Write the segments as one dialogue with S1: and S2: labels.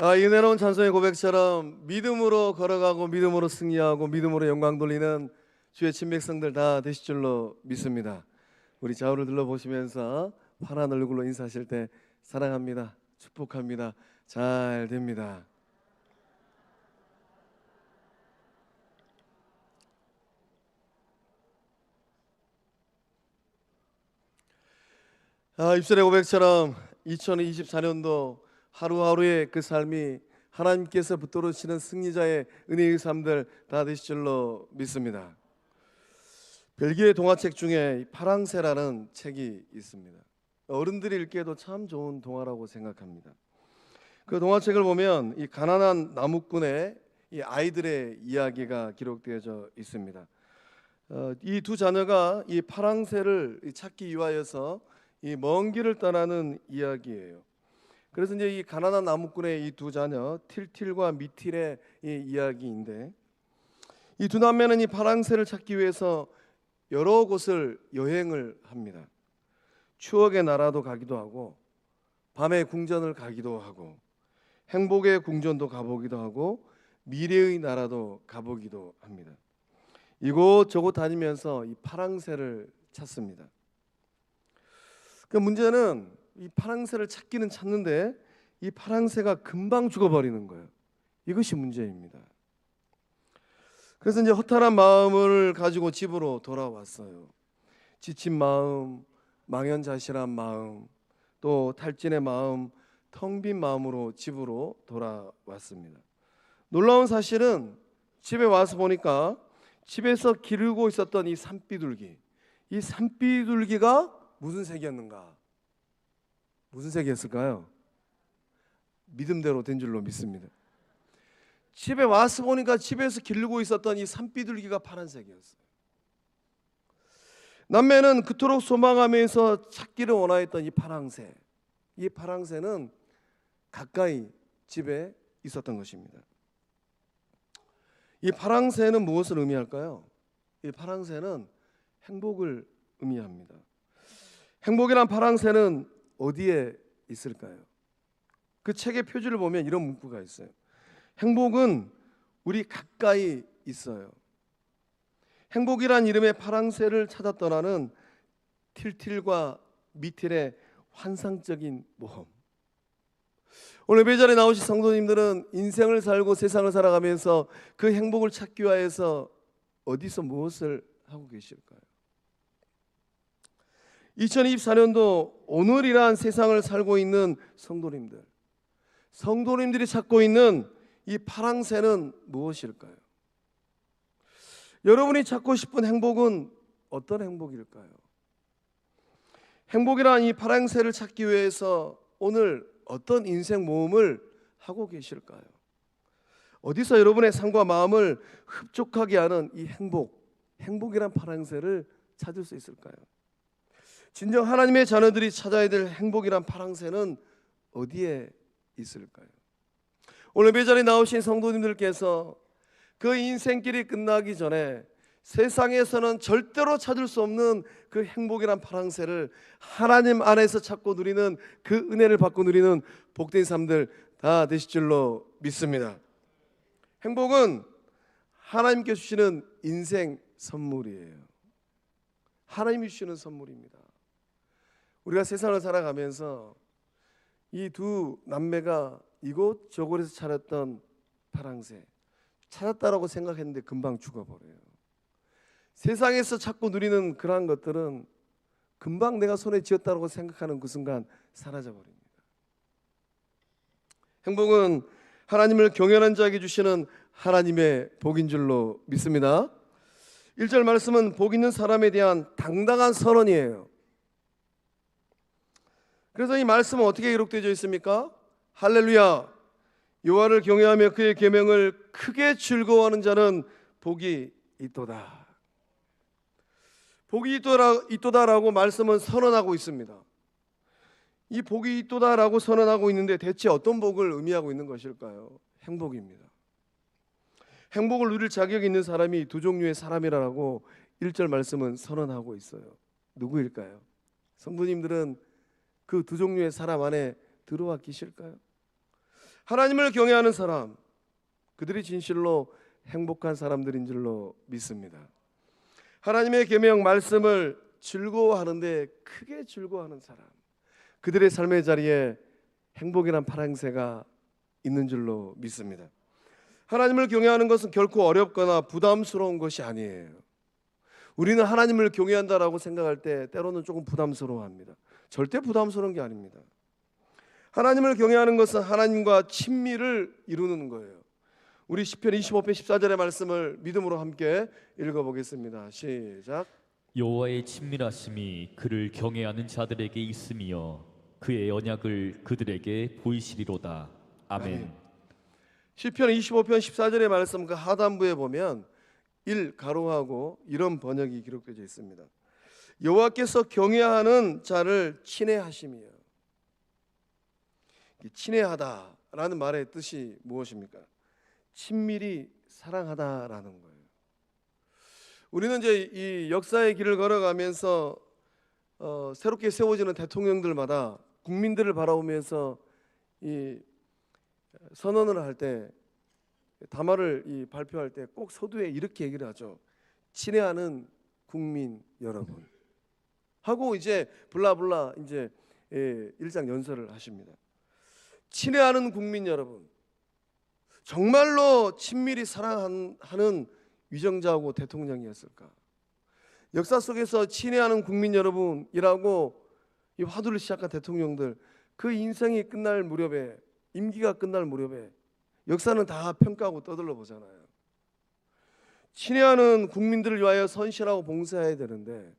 S1: 은혜로운 찬송의 고백처럼 믿음으로 걸어가고 믿음으로 승리하고 믿음으로 영광 돌리는 주의 친백성들 다 되실 줄로 믿습니다. 우리 좌우를 둘러보시면서 환한 얼굴로 인사하실 때 사랑합니다, 축복합니다, 잘 됩니다. 입술의 고백처럼 2024년도 하루하루의 그 삶이 하나님께서 붙들어주시는 승리자의 은혜의 삶들 다 되실 줄로 믿습니다. 벨기에 동화책 중에 파랑새라는 책이 있습니다. 어른들이 읽기에도 참 좋은 동화라고 생각합니다. 그 동화책을 보면 이 가난한 나무꾼의 이 아이들의 이야기가 기록되어져 있습니다. 이 두 자녀가 이 파랑새를 찾기 위하여서 이 먼 길을 떠나는 이야기예요. 그래서 이제 이 가난한 나무꾼의 이 두 자녀 틸틸과 미틸의 이 이야기인데, 이 두 남매는 이 파랑새를 찾기 위해서 여러 곳을 여행을 합니다. 추억의 나라도 가기도 하고, 밤의 궁전을 가기도 하고, 행복의 궁전도 가보기도 하고, 미래의 나라도 가보기도 합니다. 이곳저곳 다니면서 이 파랑새를 찾습니다. 그 문제는 이 파랑새를 찾기는 찾는데 이 파랑새가 금방 죽어버리는 거예요. 이것이 문제입니다. 그래서 이제 허탈한 마음을 가지고 집으로 돌아왔어요. 지친 마음, 망연자실한 마음, 또 탈진의 마음, 텅 빈 마음으로 집으로 돌아왔습니다. 놀라운 사실은 집에 와서 보니까 집에서 기르고 있었던 이 산비둘기, 이 산비둘기가 무슨 색이었는가? 무슨 색이었을까요? 믿음대로 된 줄로 믿습니다. 집에 와서 보니까 집에서 기르고 있었던 이 산비둘기가 파란색이었어요. 남매는 그토록 소망하면서 찾기를 원하였던 이 파랑새, 이 파랑새는 가까이 집에 있었던 것입니다. 이 파랑새는 무엇을 의미할까요? 이 파랑새는 행복을 의미합니다. 행복이란 파랑새는 어디에 있을까요? 그 책의 표지를 보면 이런 문구가 있어요. 행복은 우리 가까이 있어요. 행복이란 이름의 파랑새를 찾아 떠나는 틸틸과 미틸의 환상적인 모험. 오늘 예배자리에 나오신 성도님들은 인생을 살고 세상을 살아가면서 그 행복을 찾기 위해서 어디서 무엇을 하고 계실까요? 2024년도 오늘이란 세상을 살고 있는 성도님들이 찾고 있는 이 파랑새는 무엇일까요? 여러분이 찾고 싶은 행복은 어떤 행복일까요? 행복이란 이 파랑새를 찾기 위해서 오늘 어떤 인생 모험을 하고 계실까요? 어디서 여러분의 삶과 마음을 흡족하게 하는 이 행복이란 파랑새를 찾을 수 있을까요? 진정 하나님의 자녀들이 찾아야 될 행복이란 파랑새는 어디에 있을까요? 오늘 예배자리에 나오신 성도님들께서 그 인생길이 끝나기 전에 세상에서는 절대로 찾을 수 없는 그 행복이란 파랑새를 하나님 안에서 찾고 누리는 그 은혜를 받고 누리는 복된 삶들 다 되실 줄로 믿습니다. 행복은 하나님께 주시는 인생 선물이에요. 하나님이 주시는 선물입니다. 우리가 세상을 살아가면서 이 두 남매가 이곳저곳에서 찾았던 파랑새, 찾았다라고 생각했는데 금방 죽어버려요. 세상에서 찾고 누리는 그러한 것들은 금방 내가 손에 쥐었다고 생각하는 그 순간 사라져버립니다. 행복은 하나님을 경외하는 자에게 주시는 하나님의 복인 줄로 믿습니다. 1절 말씀은 복 있는 사람에 대한 당당한 선언이에요. 그래서 이 말씀은 어떻게 기록되어 있습니까? 할렐루야, 여호와를 경외하며 그의 계명을 크게 즐거워하는 자는 복이 있도다. 복이 있도다라고 말씀은 선언하고 있습니다. 이 복이 있도다라고 선언하고 있는데 대체 어떤 복을 의미하고 있는 것일까요? 행복입니다. 행복을 누릴 자격이 있는 사람이 두 종류의 사람이라고 1절 말씀은 선언하고 있어요. 누구일까요? 성도님들은 그 두 종류의 사람 안에 들어와 계실까요? 하나님을 경외하는 사람, 그들이 진실로 행복한 사람들인 줄로 믿습니다. 하나님의 계명 말씀을 즐거워하는데 크게 즐거워하는 사람, 그들의 삶의 자리에 행복이란 파랑새가 있는 줄로 믿습니다. 하나님을 경외하는 것은 결코 어렵거나 부담스러운 것이 아니에요. 우리는 하나님을 경외한다라고 생각할 때 때로는 조금 부담스러워합니다. 절대 부담스러운 게 아닙니다. 하나님을 경외하는 것은 하나님과 친밀을 이루는 거예요. 우리 시편 25편 14절의 말씀을 믿음으로 함께 읽어보겠습니다. 시작.
S2: 여호와의 친밀하심이 그를 경외하는 자들에게 있으며 그의 언약을 그들에게 보이시리로다. 아멘.
S1: 시편 25편 14절의 말씀 그 하단부에 보면 1 가로하고 이런 번역이 기록되어 있습니다. 여호와께서 경외하는 자를 친애하심이요. 친애하다라는 말의 뜻이 무엇입니까? 친밀히 사랑하다라는 거예요. 우리는 이제 이 역사의 길을 걸어가면서 새롭게 세워지는 대통령들마다 국민들을 바라보면서 이 선언을 할 때, 담화를 발표할 때 꼭 서두에 이렇게 얘기를 하죠. 친애하는 국민 여러분 하고 이제 블라블라 이제 일장 연설을 하십니다. 친애하는 국민 여러분, 정말로 친밀히 사랑하는 위정자하고 대통령이었을까? 역사 속에서 친애하는 국민 여러분이라고 이 화두를 시작한 대통령들, 그 인생이 끝날 무렵에, 임기가 끝날 무렵에 역사는 다 평가하고 떠들러 보잖아요. 친애하는 국민들을 위하여 선실하고 봉사해야 되는데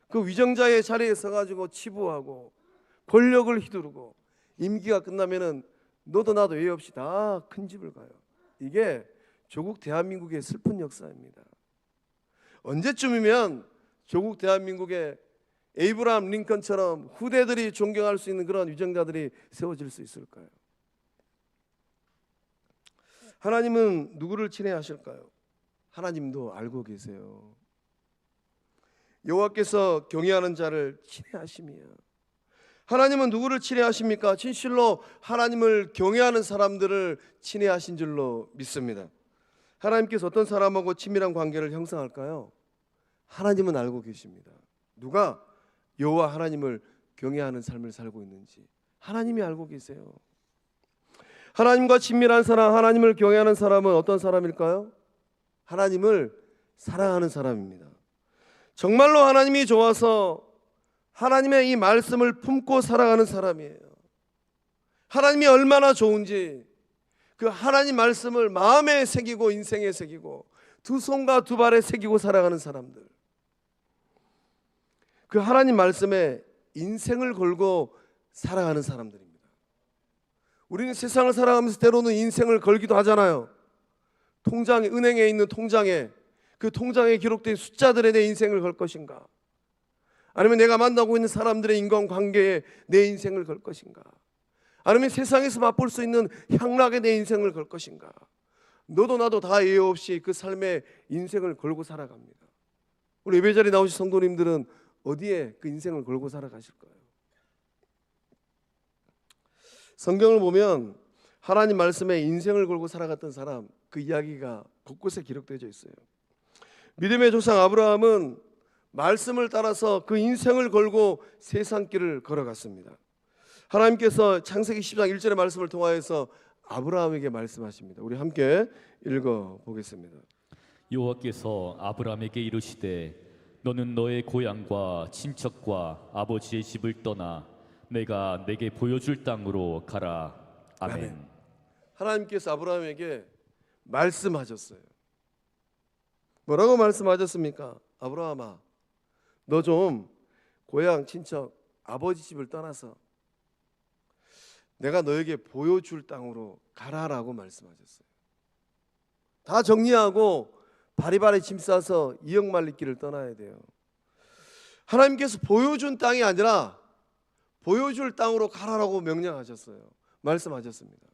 S1: 그 위정자의 자리에 서가지고 치부하고 권력을 휘두르고 임기가 끝나면은 너도 나도 예의 없이 다 큰 집을 가요. 이게 조국 대한민국의 슬픈 역사입니다. 언제쯤이면 조국 대한민국에 에이브라함 링컨처럼 후대들이 존경할 수 있는 그런 위정자들이 세워질 수 있을까요? 하나님은 누구를 친애하실까요? 하나님도 알고 계세요. 여호와께서 경외하는 자를 친애하심이야. 하나님은 누구를 친애하십니까? 진실로 하나님을 경외하는 사람들을 친애하신 줄로 믿습니다. 하나님께서 어떤 사람하고 친밀한 관계를 형성할까요? 하나님은 알고 계십니다. 누가 여호와 하나님을 경외하는 삶을 살고 있는지 하나님이 알고 계세요. 하나님과 친밀한 사람, 하나님을 경외하는 사람은 어떤 사람일까요? 하나님을 사랑하는 사람입니다. 정말로 하나님이 좋아서 하나님의 이 말씀을 품고 살아가는 사람이에요. 하나님이 얼마나 좋은지 그 하나님 말씀을 마음에 새기고 인생에 새기고 두 손과 두 발에 새기고 살아가는 사람들, 그 하나님 말씀에 인생을 걸고 살아가는 사람들입니다. 우리는 세상을 살아가면서 때로는 인생을 걸기도 하잖아요. 통장에, 은행에 있는 통장에, 그 통장에 기록된 숫자들에 내 인생을 걸 것인가? 아니면 내가 만나고 있는 사람들의 인간관계에 내 인생을 걸 것인가? 아니면 세상에서 맛볼 수 있는 향락에 내 인생을 걸 것인가? 너도 나도 다 예외 없이 그 삶에 인생을 걸고 살아갑니다. 우리 예배 자리에 나오신 성도님들은 어디에 그 인생을 걸고 살아가실까요? 성경을 보면 하나님 말씀에 인생을 걸고 살아갔던 사람, 그 이야기가 곳곳에 기록되어 있어요. 믿음의 조상 아브라함은 말씀을 따라서 그 인생을 걸고 세상길을 걸어갔습니다. 하나님께서 창세기 10장 1절의 말씀을 통하여서 아브라함에게 말씀하십니다. 우리 함께 읽어보겠습니다.
S2: 여호와께서 아브라함에게 이르시되 너는 너의 고향과 친척과 아버지의 집을 떠나 내가 내게 보여줄 땅으로 가라. 아멘.
S1: 하나님께서 아브라함에게 말씀하셨어요. 뭐라고 말씀하셨습니까? 아브라함아, 너 좀 고향 친척 아버지 집을 떠나서 내가 너에게 보여줄 땅으로 가라라고 말씀하셨어요. 다 정리하고 바리바리 짐 싸서 이역말리 길을 떠나야 돼요. 하나님께서 보여준 땅이 아니라 보여줄 땅으로 가라라고 명령하셨어요. 말씀하셨습니다.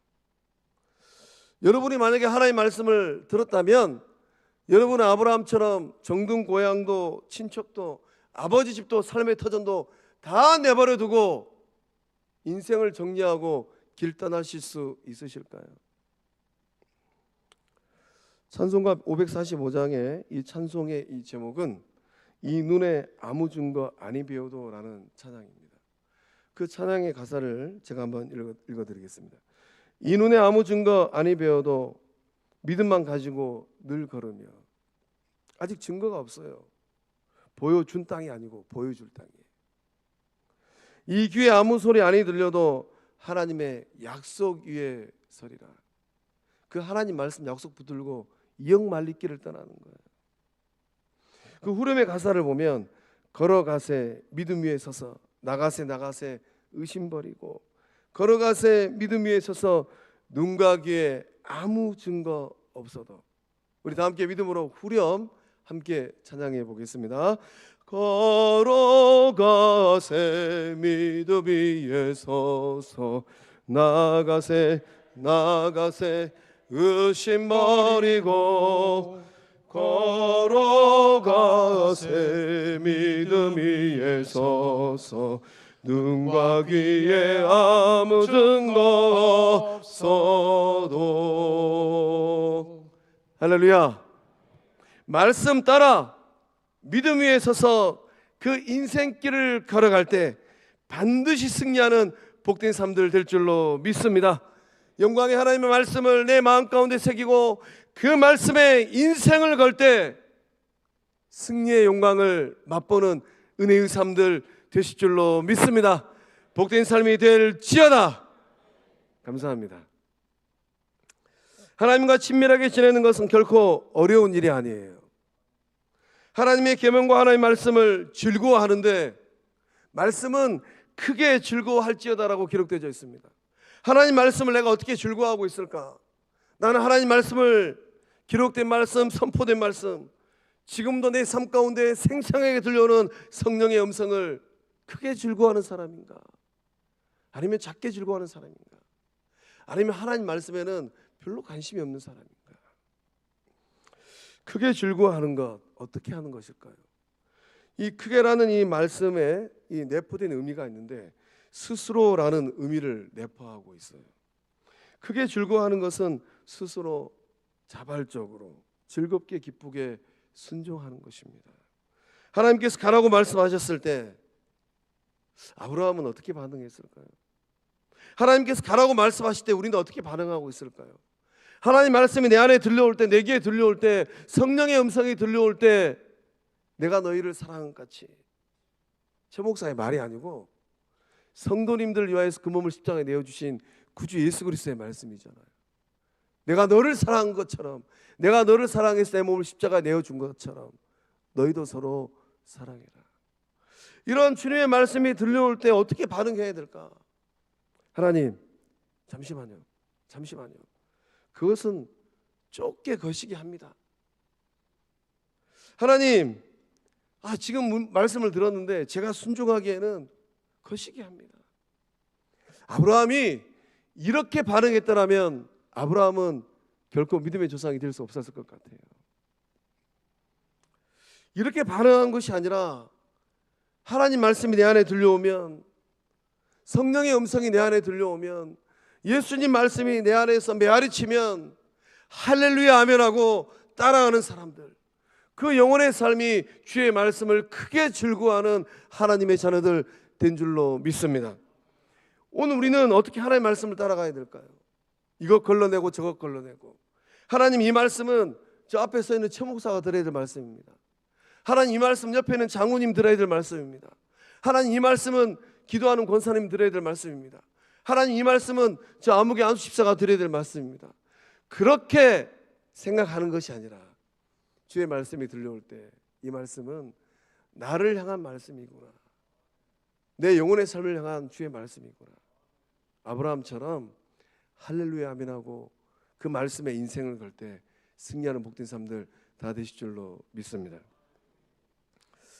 S1: 여러분이 만약에 하나님의 말씀을 들었다면 여러분은 아브라함처럼 정든 고향도 친척도 아버지 집도 삶의 터전도 다 내버려 두고 인생을 정리하고 길 떠나실 수 있으실까요? 찬송가 545장의 이 찬송의 이 제목은 이 눈에 아무 증거 아니 배워도라는 찬양입니다. 그 찬양의 가사를 제가 한번 읽어드리겠습니다. 이 눈에 아무 증거 아니 배워도 믿음만 가지고 늘 걸으며. 아직 증거가 없어요. 보여준 땅이 아니고 보여줄 땅이에요. 이 귀에 아무 소리 아니 들려도 하나님의 약속 위에 서리라. 그 하나님 말씀 약속 붙들고 영 말리길을 떠나는 거예요. 그 후렴의 가사를 보면 걸어가세 믿음 위에 서서 나가세 의심 버리고 걸어가세 믿음 위에 서서 눈과 귀에 아무 증거 없어도. 우리 다 함께 믿음으로 후렴 함께 찬양해 보겠습니다. 걸어가세 믿음 위에 서서 나가세 의심 버리고 걸어가세 믿음 위에 서서 눈과 귀에 아무 증거 없어도. 할렐루야. 말씀 따라 믿음 위에 서서 그 인생길을 걸어갈 때 반드시 승리하는 복된 삶들 될 줄로 믿습니다. 영광의 하나님의 말씀을 내 마음 가운데 새기고 그 말씀에 인생을 걸 때 승리의 영광을 맛보는 은혜의 삶들 되실 줄로 믿습니다. 복된 삶이 될지어다. 감사합니다. 하나님과 친밀하게 지내는 것은 결코 어려운 일이 아니에요. 하나님의 계명과 하나님의 말씀을 즐거워하는데 말씀은 크게 즐거워할지어다라고 기록되어 있습니다. 하나님 말씀을 내가 어떻게 즐거워하고 있을까? 나는 하나님 말씀을 기록된 말씀, 선포된 말씀, 지금도 내 삶 가운데 생생하게 들려오는 성령의 음성을 크게 즐거워하는 사람인가? 아니면 작게 즐거워하는 사람인가? 아니면 하나님 말씀에는 별로 관심이 없는 사람인가? 크게 즐거워하는 것 어떻게 하는 것일까요? 이 크게라는 이 말씀에 이 내포된 의미가 있는데 스스로라는 의미를 내포하고 있어요. 크게 즐거워하는 것은 스스로 자발적으로 즐겁게 기쁘게 순종하는 것입니다. 하나님께서 가라고 말씀하셨을 때 아브라함은 어떻게 반응했을까요? 하나님께서 가라고 말씀하실 때 우리는 어떻게 반응하고 있을까요? 하나님 말씀이 내 안에 들려올 때, 내 귀에 들려올 때, 성령의 음성이 들려올 때 내가 너희를 사랑한 같이. 최 목사의 말이 아니고 성도님들 위하여서 그 몸을 십자가에 내어주신 구주 예수 그리스도의 말씀이잖아요. 내가 너를 사랑한 것처럼, 내가 너를 사랑해서 내 몸을 십자가에 내어준 것처럼 너희도 서로 사랑해라. 이런 주님의 말씀이 들려올 때 어떻게 반응해야 될까? 하나님, 잠시만요. 그것은 좁게 거시기 합니다. 하나님, 지금 말씀을 들었는데 제가 순종하기에는 거시기 합니다. 아브라함이 이렇게 반응했더라면 아브라함은 결코 믿음의 조상이 될 수 없었을 것 같아요. 이렇게 반응한 것이 아니라 하나님 말씀이 내 안에 들려오면, 성령의 음성이 내 안에 들려오면, 예수님 말씀이 내 안에서 메아리치면 할렐루야 아멘하고 따라가는 사람들, 그 영혼의 삶이 주의 말씀을 크게 즐거워하는 하나님의 자녀들 된 줄로 믿습니다. 오늘 우리는 어떻게 하나님의 말씀을 따라가야 될까요? 이것 걸러내고 저것 걸러내고. 하나님, 이 말씀은 저 앞에 서 있는 최 목사가 들어야 될 말씀입니다. 하나님, 이 말씀 옆에 있는 장로님 들어야 될 말씀입니다. 하나님, 이 말씀은 기도하는 권사님 들어야 될 말씀입니다. 하나님, 이 말씀은 저 아무개 안수집사가 들어야 될 말씀입니다. 그렇게 생각하는 것이 아니라 주의 말씀이 들려올 때 이 말씀은 나를 향한 말씀이구나, 내 영혼의 삶을 향한 주의 말씀이구나. 아브라함처럼 할렐루야 아멘하고 그 말씀에 인생을 걸 때 승리하는 복된 삶들 다 되실 줄로 믿습니다.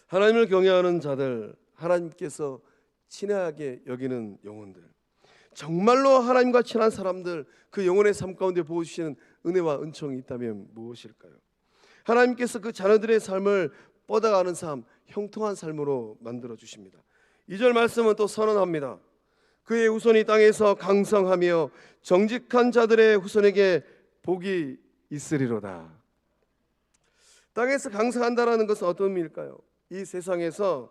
S1: 하나님을 경외하는 자들, 하나님께서 친하게 여기는 영혼들, 정말로 하나님과 친한 사람들, 그 영혼의 삶 가운데 보여주시는 은혜와 은총이 있다면 무엇일까요? 하나님께서 그 자녀들의 삶을 뻗어가는 삶, 형통한 삶으로 만들어 주십니다. 2절 말씀은 또 선언합니다. 그의 후손이 땅에서 강성하며 정직한 자들의 후손에게 복이 있으리로다. 땅에서 강성한다라는 것은 어떤 의미일까요? 이 세상에서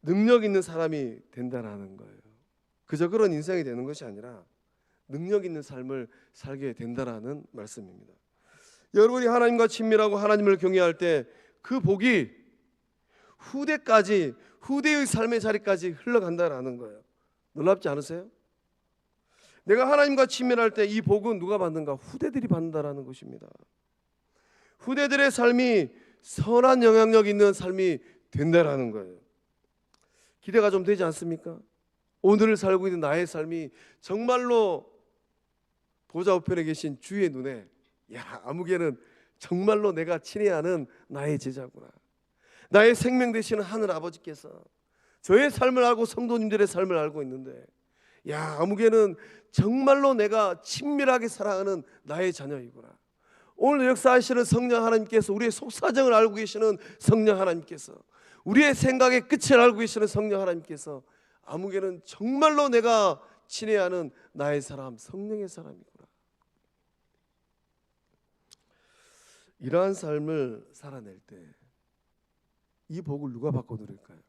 S1: 능력 있는 사람이 된다라는 거예요. 그저 그런 인생이 되는 것이 아니라 능력 있는 삶을 살게 된다라는 말씀입니다. 여러분이 하나님과 친밀하고 하나님을 경외할 때 그 복이 후대까지, 후대의 삶의 자리까지 흘러간다라는 거예요. 놀랍지 않으세요? 내가 하나님과 친밀할 때 이 복은 누가 받는가? 후대들이 받는다라는 것입니다. 후대들의 삶이 선한 영향력 있는 삶이 된다라는 거예요. 기대가 좀 되지 않습니까? 오늘을 살고 있는 나의 삶이 정말로 보좌 우편에 계신 주의 눈에, 야, 아무개는 정말로 내가 친애하는 나의 제자구나. 나의 생명 되시는 하늘 아버지께서 저의 삶을 알고 성도님들의 삶을 알고 있는데, 야, 아무개는 정말로 내가 친밀하게 사랑하는 나의 자녀이구나. 오늘 역사하시는 성령 하나님께서, 우리의 속사정을 알고 계시는 성령 하나님께서, 우리의 생각의 끝을 알고 계시는 성령 하나님께서, 아무개는 정말로 내가 친애하는 나의 사람, 성령의 사람이구나. 이러한 삶을 살아낼 때 이 복을 누가 받고 누릴까요?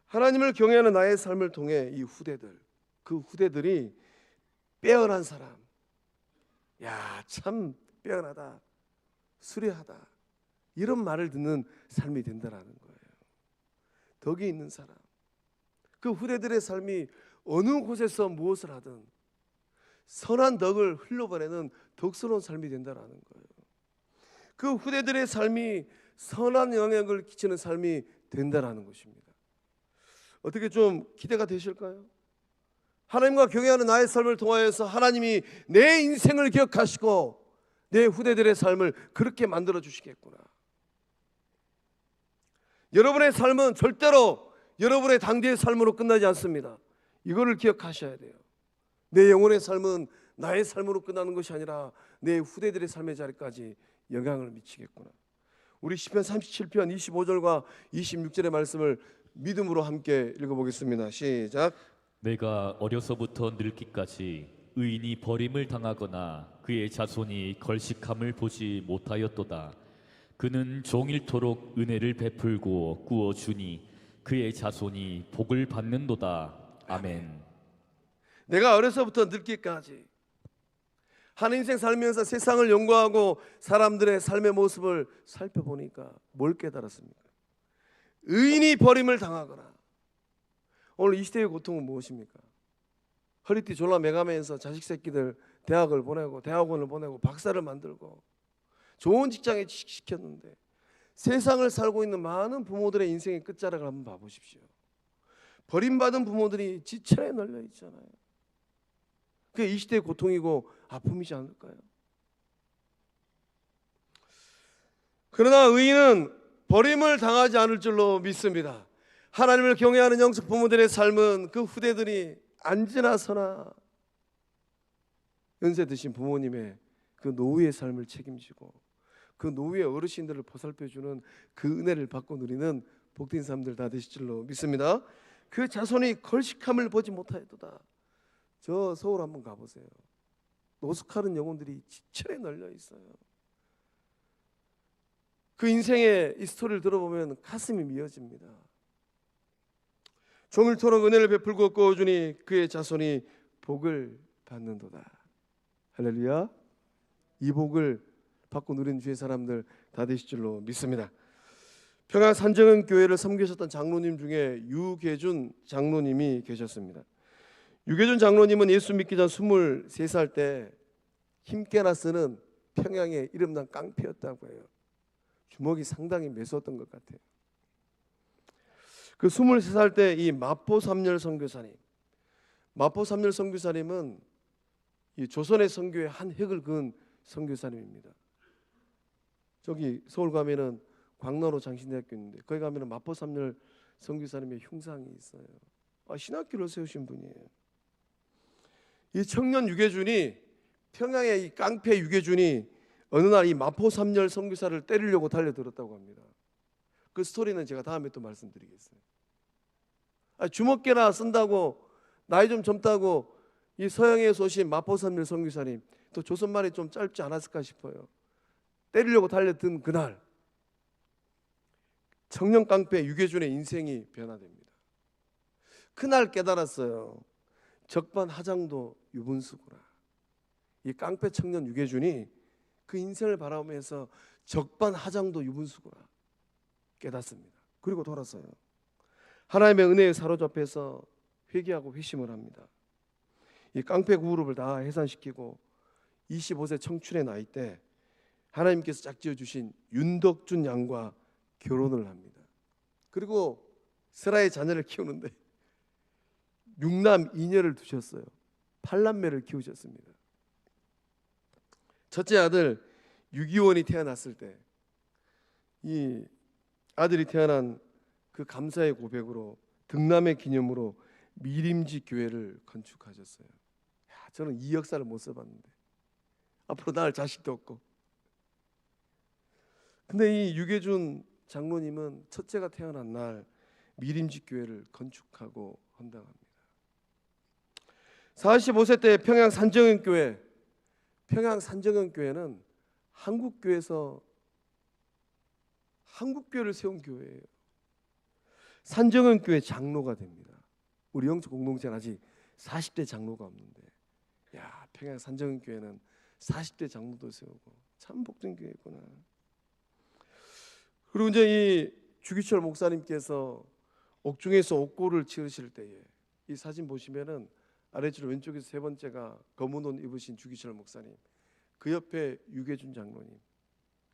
S1: 하나님을 경외하는 나의 삶을 통해 이 후대들, 그 후대들이 빼어난 사람, 야, 참 빼어나다, 수려하다, 이런 말을 듣는 삶이 된다라는 거예요. 덕이 있는 사람, 그 후대들의 삶이 어느 곳에서 무엇을 하든 선한 덕을 흘려보내는 덕스러운 삶이 된다라는 거예요. 그 후대들의 삶이 선한 영향을 끼치는 삶이 된다라는 것입니다. 어떻게 좀 기대가 되실까요? 하나님과 경외하는 나의 삶을 통하여서 하나님이 내 인생을 기억하시고 내 후대들의 삶을 그렇게 만들어 주시겠구나. 여러분의 삶은 절대로 여러분의 당대의 삶으로 끝나지 않습니다. 이거를 기억하셔야 돼요. 내 영혼의 삶은 나의 삶으로 끝나는 것이 아니라 내 후대들의 삶의 자리까지 영향을 미치겠구나. 우리 시편 37편 25절과 26절의 말씀을 믿음으로 함께 읽어보겠습니다. 시작.
S2: 내가 어려서부터 늙기까지 의인이 버림을 당하거나 그의 자손이 걸식함을 보지 못하였도다. 그는 종일토록 은혜를 베풀고 구워주니 그의 자손이 복을 받는도다. 아멘.
S1: 내가 어려서부터 늙기까지 한 인생 살면서 세상을 연구하고 사람들의 삶의 모습을 살펴보니까 뭘 깨달았습니까? 의인이 버림을 당하거나, 오늘 이 시대의 고통은 무엇입니까? 허리띠 졸라 매가면서 자식 새끼들 대학을 보내고 대학원을 보내고 박사를 만들고 좋은 직장에 취직시켰는데 세상을 살고 있는 많은 부모들의 인생의 끝자락을 한번 봐보십시오. 버림받은 부모들이 지천에 널려 있잖아요. 그게 이 시대의 고통이고 아픔이지 않을까요? 그러나 의인은 버림을 당하지 않을 줄로 믿습니다. 하나님을 경외하는 영적 부모들의 삶은 그 후대들이 안지나서나 연세 드신 부모님의 그 노후의 삶을 책임지고 그 노후의 어르신들을 보살펴주는 그 은혜를 받고 누리는 복된 사람들 다 되실 줄로 믿습니다. 그 자손이 걸식함을 보지 못하였도다. 저 서울 한번 가보세요. 노숙하는 영혼들이 지천에 널려 있어요. 그 인생의 이 스토리를 들어보면 가슴이 미어집니다. 종일토록 은혜를 베풀고 구워주니 그의 자손이 복을 받는도다. 할렐루야. 이 복을 받고 누린 주의 사람들 다 되실 줄로 믿습니다. 평양 산정은 교회를 섬기셨던 장로님 중에 유계준 장로님이 계셨습니다. 유계준 장로님은 예수 믿기 전 23살 때 힘께나 쓰는 평양의 이름난 깡패였다고 해요. 주먹이 상당히 매서웠던 것 같아요. 그 23살 때 이 마포삼열 선교사님, 마포삼열 선교사님은 이 조선의 선교의 한 획을 그은 선교사님입니다. 저기 서울 가면은 광나로 장신대학교 있는데 거기 가면은 마포삼열 선교사님의 흉상이 있어요. 신학교를 세우신 분이에요. 이 청년 유계준이, 평양의 이 깡패 유계준이 어느 날 이 마포삼열 선교사를 때리려고 달려들었다고 합니다. 그 스토리는 제가 다음에 또 말씀드리겠어요. 주먹개나 쓴다고 나이 좀 젊다고 이 서양에서 오신 마포선밀 선교사님 또 조선말이 좀 짧지 않았을까 싶어요. 때리려고 달려든 그날 청년 깡패 유계준의 인생이 변화됩니다. 그날 깨달았어요. 적반하장도 유분수구나. 이 깡패 청년 유계준이 그 인생을 바라보면서 적반하장도 유분수구나 깨닫습니다. 그리고 돌아서요. 하나님의 은혜에 사로잡혀서 회개하고 회심을 합니다. 이 깡패 그룹을 다 해산시키고 25세 청춘의 나이 때 하나님께서 짝지어 주신 윤덕준 양과 결혼을 합니다. 그리고 스라의 자녀를 키우는데 6남 2녀를 두셨어요. 8남매를 키우셨습니다. 첫째 아들 유기원이 태어났을 때 이 아들이 태어난 그 감사의 고백으로 등남의 기념으로 미림지 교회를 건축하셨어요. 저는 이 역사를 못 써봤는데 앞으로 낳을 자식도 없고. 근데 이 유계준 장로님은 첫째가 태어난 날 미림지 교회를 건축하고 헌당합니다. 45세 때 평양 산정현교회, 평양 산정현교회는 한국교회에서 한국교회를 세운 교회예요. 산정현교회 장로가 됩니다. 우리 영적 공동체는 아직 40대 장로가 없는데, 야, 평양 산정현교회는 40대 장로도 세우고 참 복된 교회구나. 그리고 이제 이 주기철 목사님께서 옥중에서 옥고를 치르실 때에 이 사진 보시면은 아래쪽 왼쪽에서 세 번째가 검은 옷 입으신 주기철 목사님, 그 옆에 유계준 장로님.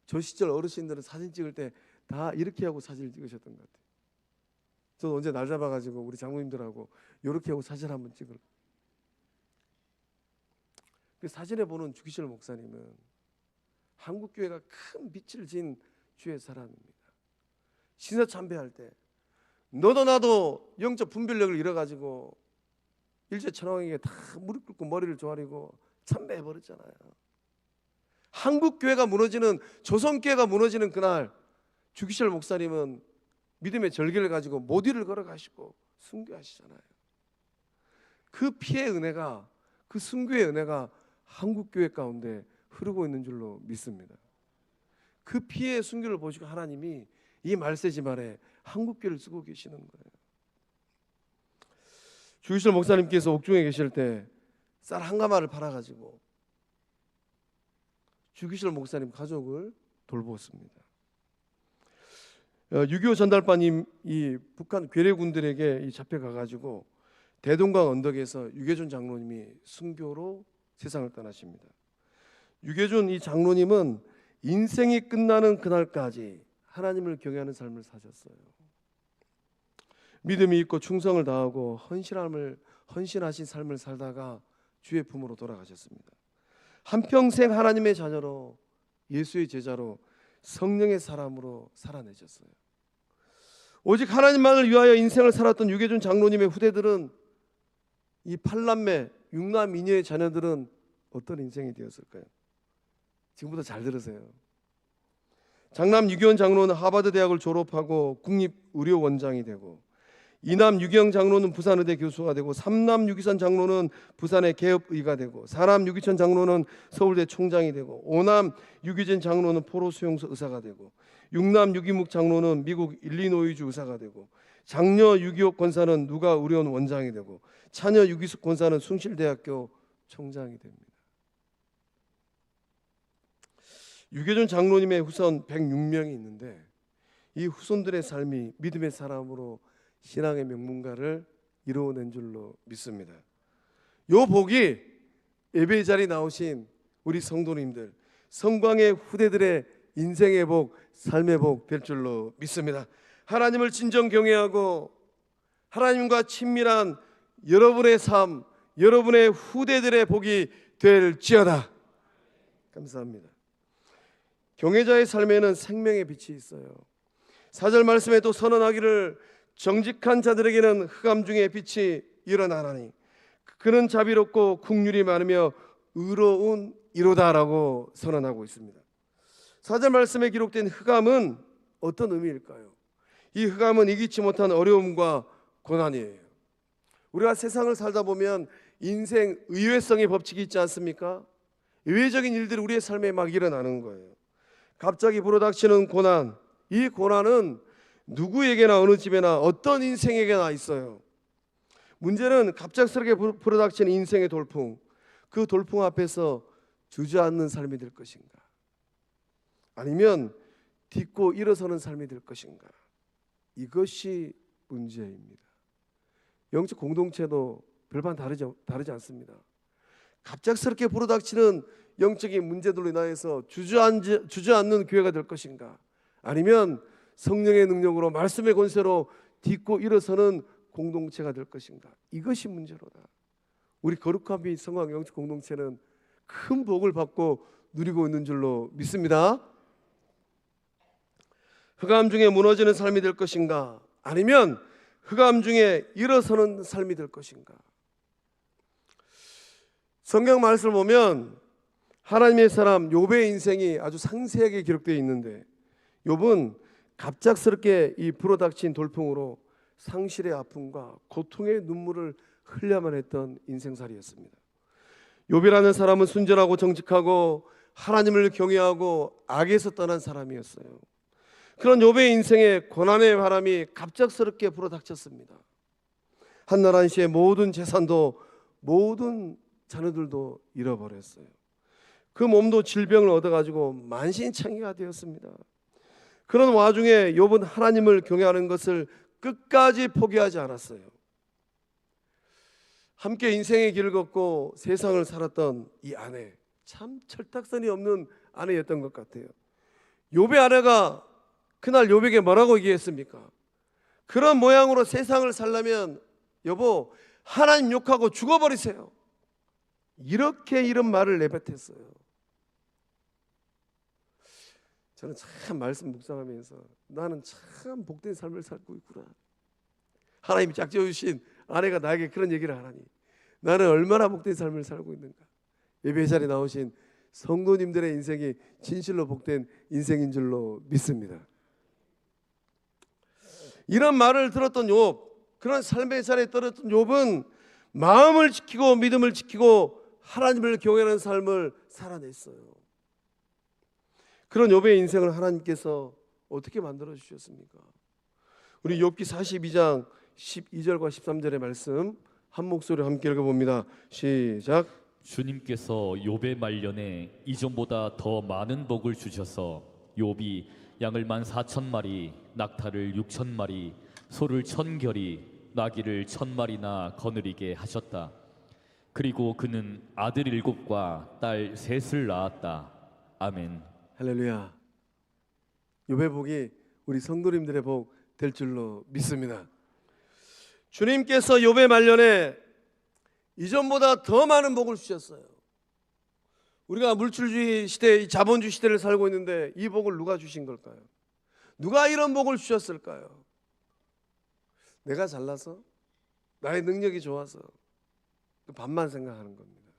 S1: 저 시절 어르신들은 사진 찍을 때 다 이렇게 하고 사진을 찍으셨던 것 같아요. 저도 언제 날 잡아가지고 우리 장로님들하고 이렇게 하고 사진 한번 찍을. 그 사진에 보는 주기철 목사님은 한국 교회가 큰 빛을 진 주의 사람입니다. 신사 참배할 때 너도 나도 영적 분별력을 잃어가지고 일제천황에게 다 무릎 꿇고 머리를 조아리고 참배해 버렸잖아요. 한국 교회가 무너지는, 조선 교회가 무너지는 그날 주기철 목사님은 믿음의 절개를 가지고 모디를 걸어가시고 순교하시잖아요. 그 피의 은혜가, 그 순교의 은혜가 한국 교회 가운데 흐르고 있는 줄로 믿습니다. 그 피의 순교를 보시고 하나님이 이 말세지 말에 한국 교회를 쓰고 계시는 거예요. 주기철 목사님께서 옥중에 계실 때 쌀 한 가마를 팔아가지고 주기철 목사님 가족을 돌보았습니다. 6.25 전달반이 이 북한 괴뢰군들에게 잡혀가가지고 대동강 언덕에서 유계준 장로님이 순교로 세상을 떠나십니다. 유계준 이 장로님은 인생이 끝나는 그날까지 하나님을 경외하는 삶을 사셨어요. 믿음이 있고 충성을 다하고 헌신하신 삶을 살다가 주의 품으로 돌아가셨습니다. 한평생 하나님의 자녀로, 예수의 제자로, 성령의 사람으로 살아내셨어요. 오직 하나님만을 위하여 인생을 살았던 유계준 장로님의 후대들은, 이 8남매 6남 2녀의 자녀들은 어떤 인생이 되었을까요? 지금부터 잘 들으세요. 장남 유기원 장로는 하버드 대학을 졸업하고 국립의료원장이 되고, 이남 유기영 장로는 부산의대 교수가 되고, 삼남 유기선 장로는 부산의 개업의가 되고, 사남 유기천 장로는 서울대 총장이 되고, 오남 유기진 장로는 포로수용소 의사가 되고, 육남 유기묵 장로는 미국 일리노이주 의사가 되고, 장녀 유기옥 권사는 누가 의료원 원장이 되고, 차녀 유기숙 권사는 숭실대학교 총장이 됩니다. 유계준 장로님의 후손 106명이 있는데, 이 후손들의 삶이 믿음의 사람으로 신앙의 명문가를 이루어낸 줄로 믿습니다. 요 복이 예배의 자리에 나오신 우리 성도님들, 성광의 후대들의 인생의 복, 삶의 복 될 줄로 믿습니다. 하나님을 진정 경외하고 하나님과 친밀한 여러분의 삶, 여러분의 후대들의 복이 될지어다. 감사합니다. 경외자의 삶에는 생명의 빛이 있어요. 4절 말씀에도 선언하기를 정직한 자들에게는 흑암 중에 빛이 일어나나니 그는 자비롭고 긍휼이 많으며 의로운 이로다라고 선언하고 있습니다. 4절 말씀에 기록된 흑암은 어떤 의미일까요? 이 흑암은 이기지 못한 어려움과 고난이에요. 우리가 세상을 살다 보면 인생 의외성의 법칙이 있지 않습니까? 의외적인 일들이 우리의 삶에 막 일어나는 거예요. 갑자기 불어닥치는 고난, 이 고난은 누구에게나 어느 집에나 어떤 인생에게나 있어요. 문제는 갑작스럽게 불어닥치는 인생의 돌풍, 그 돌풍 앞에서 주저앉는 삶이 될 것인가, 아니면 딛고 일어서는 삶이 될 것인가, 이것이 문제입니다. 영적 공동체도 별반 다르지 않습니다. 갑작스럽게 불어닥치는 영적인 문제들로 인하여서 주저앉는 교회가 될 것인가, 아니면 성령의 능력으로 말씀의 권세로 딛고 일어서는 공동체가 될 것인가, 이것이 문제로다. 우리 거룩함이 성황 영적 공동체는 큰 복을 받고 누리고 있는 줄로 믿습니다. 흑암 중에 무너지는 삶이 될 것인가, 아니면 흑암 중에 일어서는 삶이 될 것인가. 성경 말씀을 보면 하나님의 사람 욥의 인생이 아주 상세하게 기록되어 있는데, 욥은 갑작스럽게 이 불어닥친 돌풍으로 상실의 아픔과 고통의 눈물을 흘려야만 했던 인생살이였습니다. 욥이라는 사람은 순전하고 정직하고 하나님을 경외하고 악에서 떠난 사람이었어요. 그런 욥의 인생에 고난의 바람이 갑작스럽게 불어닥쳤습니다. 한날 한시에 모든 재산도 모든 자녀들도 잃어버렸어요. 그 몸도 질병을 얻어가지고 만신창이가 되었습니다. 그런 와중에 욥은 하나님을 경외하는 것을 끝까지 포기하지 않았어요. 함께 인생의 길을 걷고 세상을 살았던 이 아내, 참 철딱선이 없는 아내였던 것 같아요. 욥의 아내가 그날 욥에게 뭐라고 얘기했습니까? 그런 모양으로 세상을 살려면 여보 하나님 욕하고 죽어버리세요, 이렇게 이런 말을 내뱉었어요. 저는 참 말씀 묵상하면서 나는 참 복된 삶을 살고 있구나. 하나님이 짝지어주신 아내가 나에게 그런 얘기를 하라니 나는 얼마나 복된 삶을 살고 있는가. 예배 자리에 나오신 성도님들의 인생이 진실로 복된 인생인 줄로 믿습니다. 이런 말을 들었던 욥, 그런 삶의 자리에 떨어졌던 욥은 마음을 지키고 믿음을 지키고 하나님을 경외하는 삶을 살아냈어요. 그런 욥의 인생을 하나님께서 어떻게 만들어 주셨습니까? 우리 욥기 42장 12절과 13절의 말씀 한 목소리로 함께 읽어봅니다. 시작.
S2: 주님께서 욥의 말년에 이전보다 더 많은 복을 주셔서 욥이 양을 14,000마리, 낙타를 6,000마리, 소를 1,000결이, 나귀를 1,000마리나 거느리게 하셨다. 그리고 그는 아들 7과 딸 3을 낳았다. 아멘.
S1: 할렐루야. 욥의 복이 우리 성도님들의 복 될 줄로 믿습니다. 주님께서 욥의 말년에 이전보다 더 많은 복을 주셨어요. 우리가 물질주의 시대, 자본주의 시대를 살고 있는데 이 복을 누가 주신 걸까요? 누가 이런 복을 주셨을까요? 내가 잘나서? 나의 능력이 좋아서? 반만 생각하는 겁니다.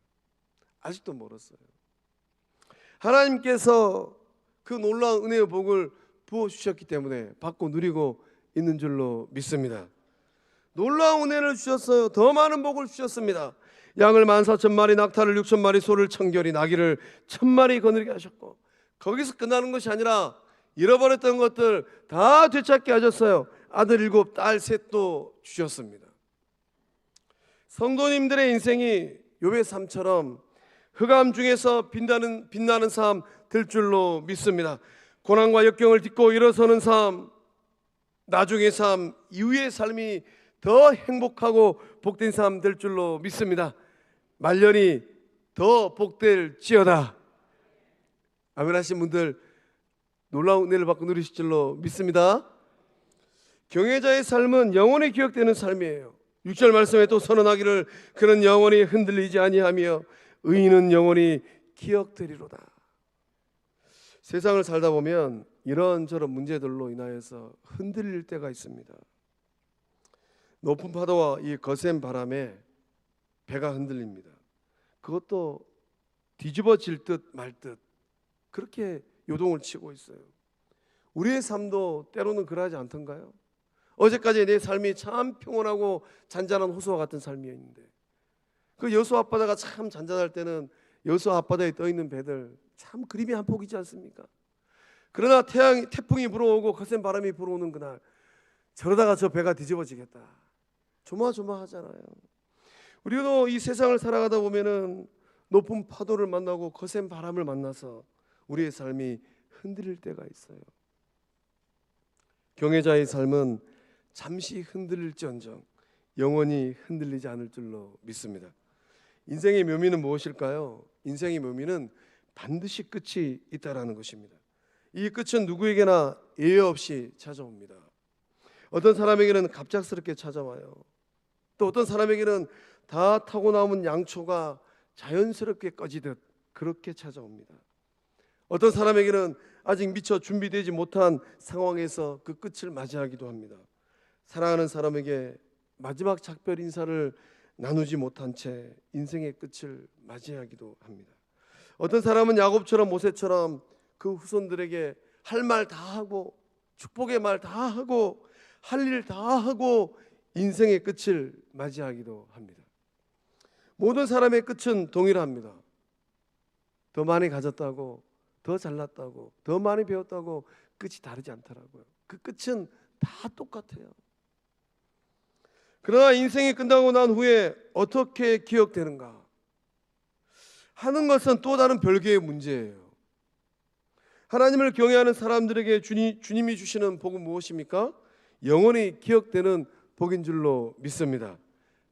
S1: 아직도 멀었어요. 하나님께서 그 놀라운 은혜의 복을 부어주셨기 때문에 받고 누리고 있는 줄로 믿습니다. 놀라운 은혜를 주셨어요. 더 많은 복을 주셨습니다. 양을 14,000마리, 낙타를 6,000마리, 소를 1,000결이, 나귀를 1,000마리 거느리게 하셨고, 거기서 끝나는 것이 아니라 잃어버렸던 것들 다 되찾게 하셨어요. 아들 7, 딸 3도 주셨습니다. 성도님들의 인생이 욥의 삶처럼 흑암 중에서 빛나는 삶 될 줄로 믿습니다. 고난과 역경을 딛고 일어서는 삶, 나중의 삶, 이후의 삶이 더 행복하고 복된 삶 될 줄로 믿습니다. 말년이 더 복될지어다. 아멘 하신 분들 놀라운 은혜를 받고 누리실 줄로 믿습니다. 경외자의 삶은 영원히 기억되는 삶이에요. 6절 말씀에 또 선언하기를 그는 영원히 흔들리지 아니하며 의인은 영원히 기억되리로다. 세상을 살다 보면 이런저런 문제들로 인하여서 흔들릴 때가 있습니다. 높은 파도와 이 거센 바람에 배가 흔들립니다. 그것도 뒤집어질 듯 말 듯 그렇게 요동을 치고 있어요. 우리의 삶도 때로는 그러하지 않던가요? 어제까지 내 삶이 참 평온하고 잔잔한 호수와 같은 삶이었는데, 그 여수 앞바다가 참 잔잔할 때는 여수 앞바다에 떠 있는 배들 참 그림이 한 폭이지 않습니까? 그러나 태풍이 불어오고 거센 바람이 불어오는 그날, 저러다가 저 배가 뒤집어지겠다, 조마조마하잖아요. 우리도 이 세상을 살아가다 보면은 높은 파도를 만나고 거센 바람을 만나서 우리의 삶이 흔들릴 때가 있어요. 경외자의 삶은 잠시 흔들릴지언정 영원히 흔들리지 않을 줄로 믿습니다. 인생의 묘미는 무엇일까요? 인생의 묘미는 반드시 끝이 있다라는 것입니다. 이 끝은 누구에게나 예외 없이 찾아옵니다. 어떤 사람에게는 갑작스럽게 찾아와요. 또 어떤 사람에게는 다 타고 남은 양초가 자연스럽게 꺼지듯 그렇게 찾아옵니다. 어떤 사람에게는 아직 미처 준비되지 못한 상황에서 그 끝을 맞이하기도 합니다. 사랑하는 사람에게 마지막 작별 인사를 나누지 못한 채 인생의 끝을 맞이하기도 합니다. 어떤 사람은 야곱처럼 모세처럼 그 후손들에게 할 말 다 하고 축복의 말 다 하고 할 일 다 하고 인생의 끝을 맞이하기도 합니다. 모든 사람의 끝은 동일합니다. 더 많이 가졌다고, 더 잘났다고, 더 많이 배웠다고 끝이 다르지 않더라고요. 그 끝은 다 똑같아요. 그러나 인생이 끝나고 난 후에 어떻게 기억되는가 하는 것은 또 다른 별개의 문제예요. 하나님을 경외하는 사람들에게 주님이 주시는 복은 무엇입니까? 영원히 기억되는 복인 줄로 믿습니다.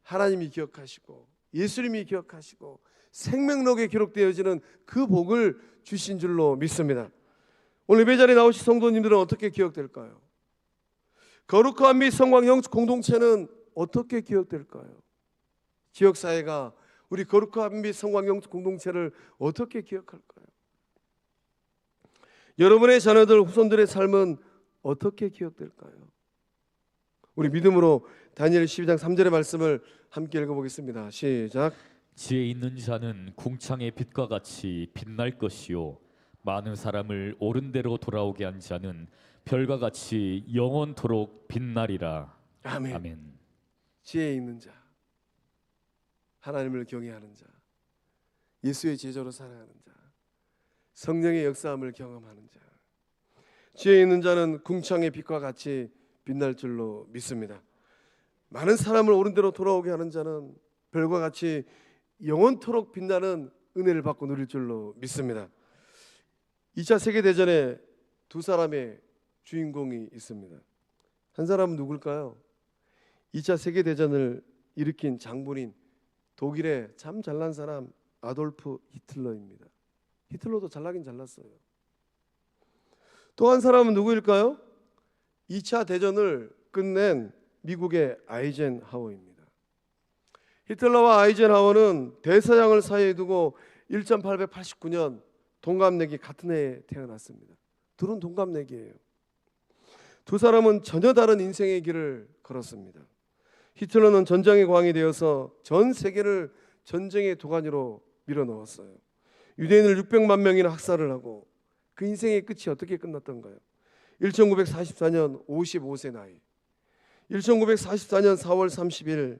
S1: 하나님이 기억하시고 예수님이 기억하시고 생명록에 기록되어지는 그 복을 주신 줄로 믿습니다. 오늘 예배 자리에 나오신 성도님들은 어떻게 기억될까요? 거룩한 및 성광 영적 공동체는 어떻게 기억될까요? 지역사회가 우리 거룩한 및 성광 영적 공동체를 어떻게 기억할까요? 여러분의 자녀들, 후손들의 삶은 어떻게 기억될까요? 우리 믿음으로 다니엘 12장 3절의 말씀을 함께 읽어보겠습니다. 시작.
S2: 지혜 있는 자는 궁창의 빛과 같이 빛날 것이요 많은 사람을 옳은 대로 돌아오게 한 자는 별과 같이 영원토록 빛나리라.
S1: 아멘.
S2: 아멘.
S1: 지혜 있는 자, 하나님을 경외하는 자, 예수의 제자로 살아가는 자, 성령의 역사함을 경험하는 자, 지혜 있는 자는 궁창의 빛과 같이 빛날 줄로 믿습니다. 많은 사람을 옳은 대로 돌아오게 하는 자는 별과 같이 영원토록 빛나는 은혜를 받고 누릴 줄로 믿습니다. 2차 세계대전에 두 사람의 주인공이 있습니다. 한 사람은 누굴까요? 2차 세계대전을 일으킨 장군인 독일의 참 잘난 사람 아돌프 히틀러입니다. 히틀러도 잘나긴 잘났어요. 또 한 사람은 누구일까요? 2차 대전을 끝낸 미국의 아이젠하워입니다. 히틀러와 아이젠하워는 대서양을 사이에 두고 1889년 동갑내기 같은 해에 태어났습니다. 둘은 동갑내기예요. 두 사람은 전혀 다른 인생의 길을 걸었습니다. 히틀러는 전장의 광이 되어서 전 세계를 전쟁의 도가니로 밀어넣었어요. 유대인을 600만 명이나 학살을 하고 그 인생의 끝이 어떻게 끝났던가요? 1944년 55세 나이, 1944년 4월 30일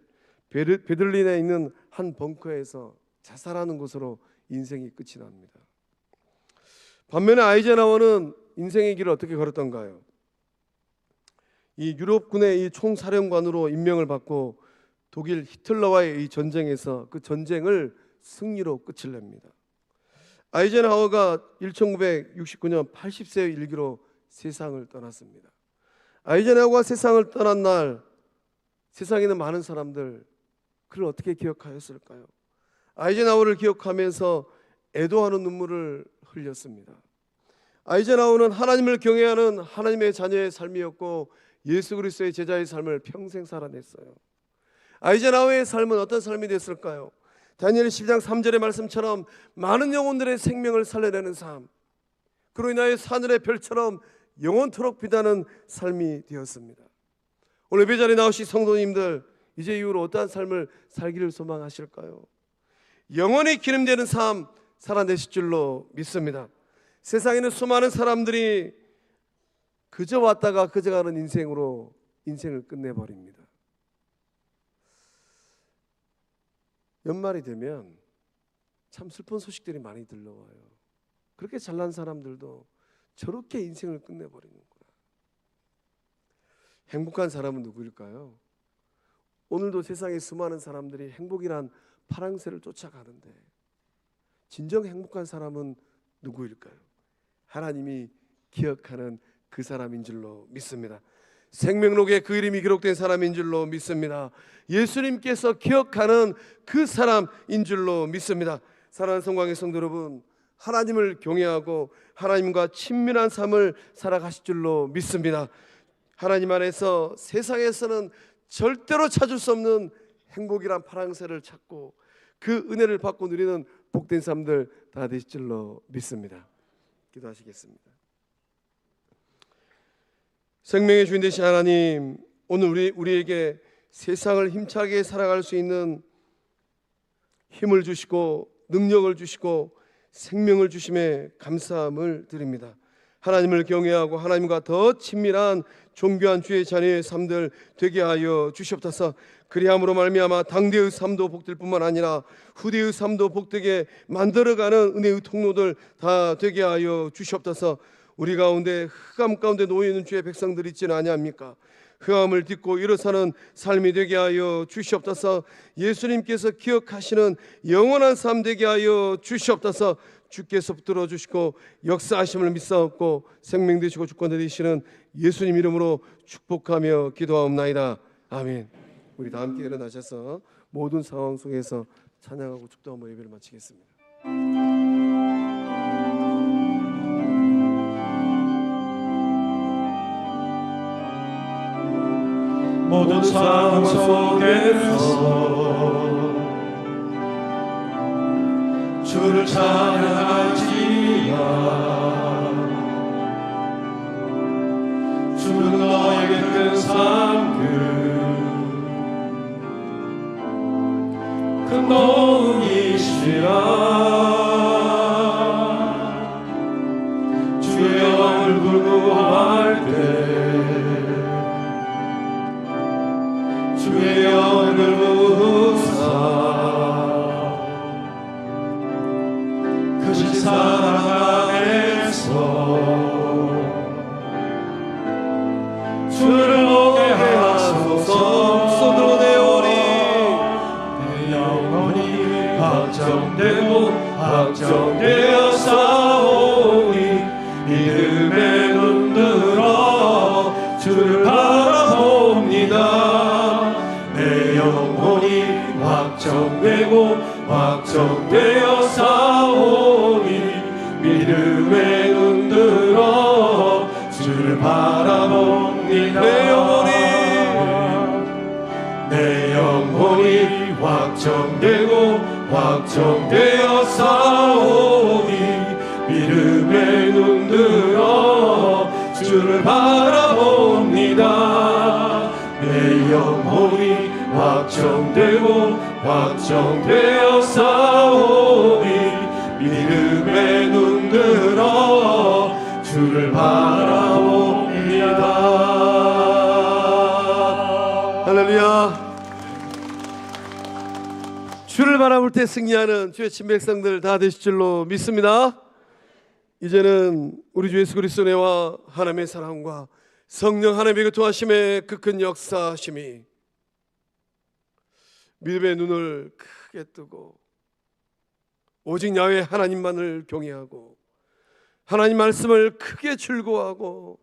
S1: 베들린에 있는 한 벙커에서 자살하는 것으로 인생이 끝이 납니다. 반면에 아이젠하워는 인생의 길을 어떻게 걸었던가요? 이 유럽군의 이 총사령관으로 임명을 받고 독일 히틀러와의 이 전쟁에서 그 전쟁을 승리로 끝을 냅니다. 아이젠하워가 1969년 80세의 일기로 세상을 떠났습니다. 아이젠하워가 세상을 떠난 날 세상에 있는 많은 사람들 그를 어떻게 기억하였을까요? 아이젠하워를 기억하면서 애도하는 눈물을 흘렸습니다. 아이젠하워는 하나님을 경외하는 하나님의 자녀의 삶이었고 예수 그리스도의 제자의 삶을 평생 살아냈어요. 아이젠하워의 삶은 어떤 삶이 됐을까요? 다니엘 12장 3절의 말씀처럼 많은 영혼들의 생명을 살려내는 삶, 그로 인하여 하늘의 별처럼 영원토록 빛나는 삶이 되었습니다. 오늘 예배 자리에 나오신 성도님들, 이제 이후로 어떠한 삶을 살기를 소망하실까요? 영원히 기름되는 삶 살아내실 줄로 믿습니다. 세상에는 수많은 사람들이 그저 왔다가 그저 가는 인생으로 인생을 끝내버립니다. 연말이 되면 참 슬픈 소식들이 많이 들려와요. 그렇게 잘난 사람들도 저렇게 인생을 끝내버리는구나. 행복한 사람은 누구일까요? 오늘도 세상에 수많은 사람들이 행복이란 파랑새를 쫓아가는데 진정 행복한 사람은 누구일까요? 하나님이 기억하는 그 사람인 줄로 믿습니다. 생명록에 그 이름이 기록된 사람인 줄로 믿습니다. 예수님께서 기억하는 그 사람인 줄로 믿습니다. 사랑하는 성광의 성도 여러분, 하나님을 경외하고 하나님과 친밀한 삶을 살아가실 줄로 믿습니다. 하나님 안에서 세상에서는 절대로 찾을 수 없는 행복이란 파랑새를 찾고 그 은혜를 받고 누리는 복된 삶들 다 되실 줄로 믿습니다. 기도하시겠습니다. 생명의 주인 되신 하나님, 오늘 우리에게 세상을 힘차게 살아갈 수 있는 힘을 주시고 능력을 주시고 생명을 주심에 감사함을 드립니다. 하나님을 경외하고 하나님과 더 친밀한 존귀한 주의 자녀의 삶들 되게 하여 주시옵소서. 그리함으로 말미암아 당대의 삶도 복될 뿐만 아니라 후대의 삶도 복되게 만들어가는 은혜의 통로들 다 되게 하여 주시옵소서. 우리 가운데 흑암 가운데 놓여 있는 주의 백성들이 있지는 아니합니까? 흑암을 딛고 일어서는 삶이 되게 하여 주시옵소서. 예수님께서 기억하시는 영원한 삶 되게 하여 주시옵소서. 주께서 붙들어 주시고 역사하심을 믿사옵고 생명 되시고 주권 되시는 예수님 이름으로 축복하며 기도하옵나이다. 아멘. 우리 다 함께 일어나셔서 모든 상황 속에서 찬양하고 축도하며 예배를 마치겠습니다.
S3: 모든 상황 속에서 주를 찬양할지라. 주는 너에게 큰 상급 큰 도움이시라. 주의 영을 불구할 때 주의 영을 부사 크신 사랑 안에서 주를 보게 하소서.
S1: 손들어 내오니
S3: 내 영혼이 확정되고 확정되어 싸우니 믿음에 눈들어 주를 바라봅니다. 내 영혼이 확정되고 확정되어 싸우니 믿음에 눈들어 주를 바라봅니다. 내 영혼이 확정되고 확정되어 싸우니 믿음에 눈들어 주를 바라봅니다. 내 영혼이 확정되고 확정되어 싸우니 믿음에 눈들어 주를 바라봅니다.
S1: 할렐루야. 주를 바라볼 때 승리하는 주의 친백성들 다 되실 줄로 믿습니다. 이제는 우리 주 예수 그리스도의 은혜와 하나님의 사랑과 성령 하나님의 교통하심의 그 큰 역사하심이 믿음의 눈을 크게 뜨고 오직 야훼 하나님만을 경외하고 하나님 말씀을 크게 즐거워하고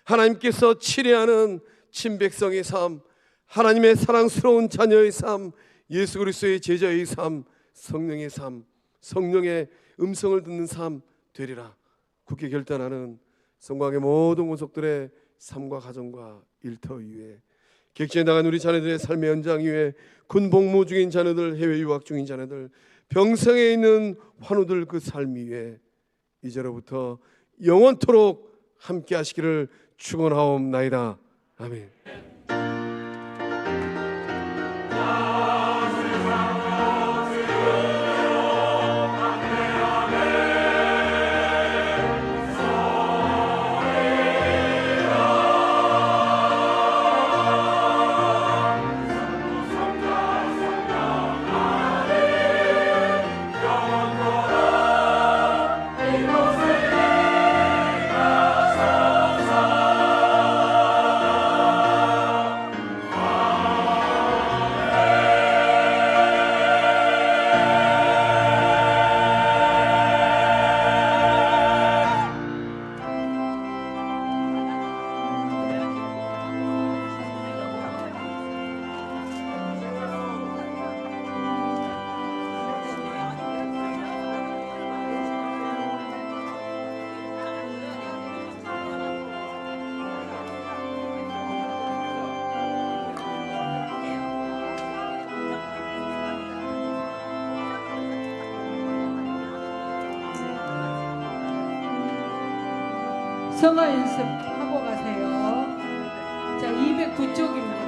S1: 하나님께서 치뢰하는 친백성의 삶, 하나님의 사랑스러운 자녀의 삶, 예수 그리스도의 제자의 삶, 성령의 삶, 성령의 음성을 듣는 삶 되리라 굳게 결단하는 성광의 모든 권속들의 삶과 가정과 일터 위에 객지에 나간 우리 자녀들의 삶의 연장 위에 군 복무 중인 자녀들, 해외 유학 중인 자녀들, 병성에 있는 환우들 그 삶 위에 이제로부터 영원토록 함께 하시기를 축원하옵나이다. 아멘.
S4: 성화 연습하고 가세요. 자, 209쪽입니다.